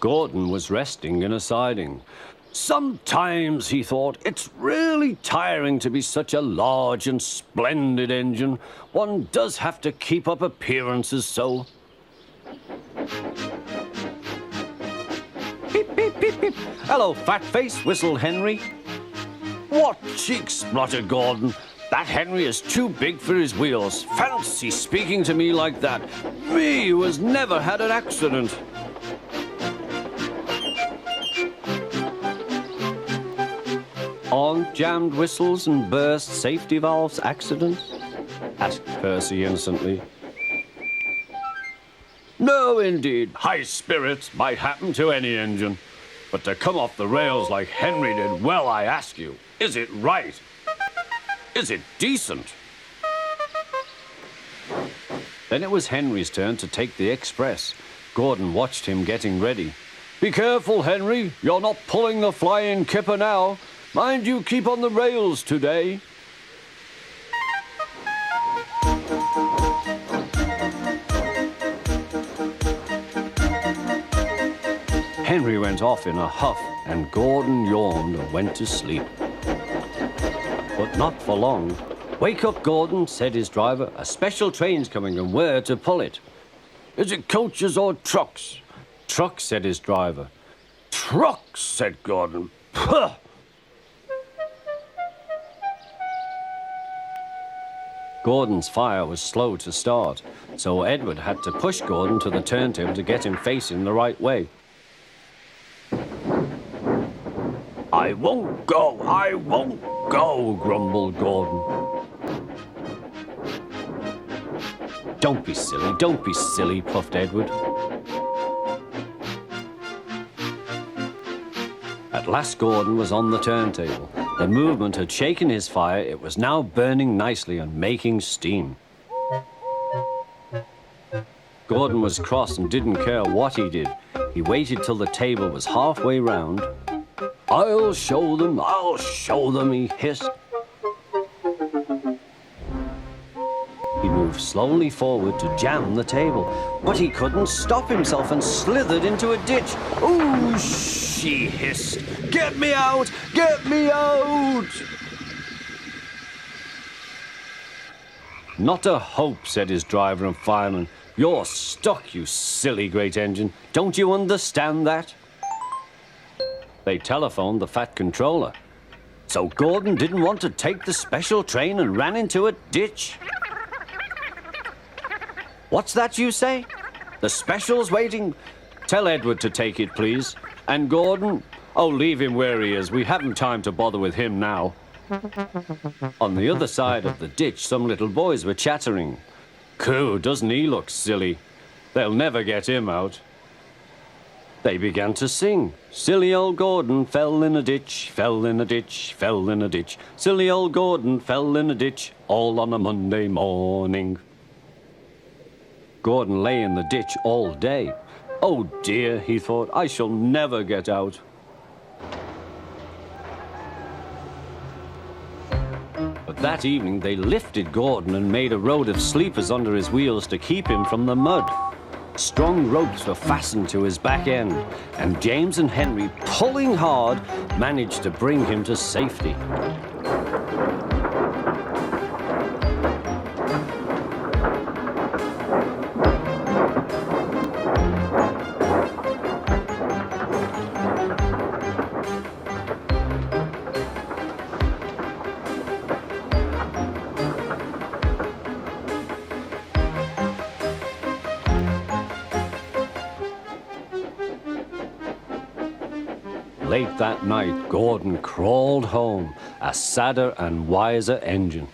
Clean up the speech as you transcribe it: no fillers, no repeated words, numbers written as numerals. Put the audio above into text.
Gordon was resting in a siding. Sometimes, he thought, it's really tiring to be such a large and splendid engine. One does have to keep up appearances so. Beep, beep, beep, beep. Hello, fat face, whistled Henry. What cheeks, spluttered Gordon. That Henry is too big for his wheels. Fancy speaking to me like that. Me, who has never had an accident. Aren't jammed whistles and burst safety valves accidents? Asked Percy innocently. No, indeed. High spirits might happen to any engine. But to come off the rails like Henry did, well, I ask you, is it right? Is it decent? Then it was Henry's turn to take the express. Gordon watched him getting ready. Be careful, Henry. You're not pulling the flying kipper now. Mind you keep on the rails today. Henry went off in a huff, and Gordon yawned and went to sleep. But not for long. Wake up, Gordon, said his driver. A special train's coming, and we're to pull it. Is it coaches or trucks? Trucks, said his driver. Trucks, said Gordon. Puh! Gordon's fire was slow to start, so Edward had to push Gordon to the turntable to get him facing the right way. I won't go, grumbled Gordon. Don't be silly, puffed Edward. At last Gordon was on the turntable. The movement had shaken his fire. It was now burning nicely and making steam. Gordon was cross and didn't care what he did. He waited till the table was halfway round. I'll show them, he hissed. He moved slowly forward to jam the table, but he couldn't stop himself and slithered into a ditch. Ooh, she hissed. Get me out! Get me out! Not a hope, said his driver and fireman. You're stuck, you silly great engine. Don't you understand that? They telephoned the Fat Controller. So Gordon didn't want to take the special train and ran into a ditch. What's that you say? The special's waiting? Tell Edward to take it, please. And Gordon? Oh, leave him where he is. We haven't time to bother with him now. On the other side of the ditch, some little boys were chattering. Coo, doesn't he look silly? They'll never get him out. They began to sing. Silly old Gordon fell in a ditch, fell in a ditch, fell in a ditch. Silly old Gordon fell in a ditch, all on a Monday morning. Gordon lay in the ditch all day. Oh dear, he thought, I shall never get out. But that evening they lifted Gordon and made a road of sleepers under his wheels to keep him from the mud. Strong ropes were fastened to his back end, and James and Henry, pulling hard, managed to bring him to safety. Late that night, Gordon crawled home, a sadder and wiser engine.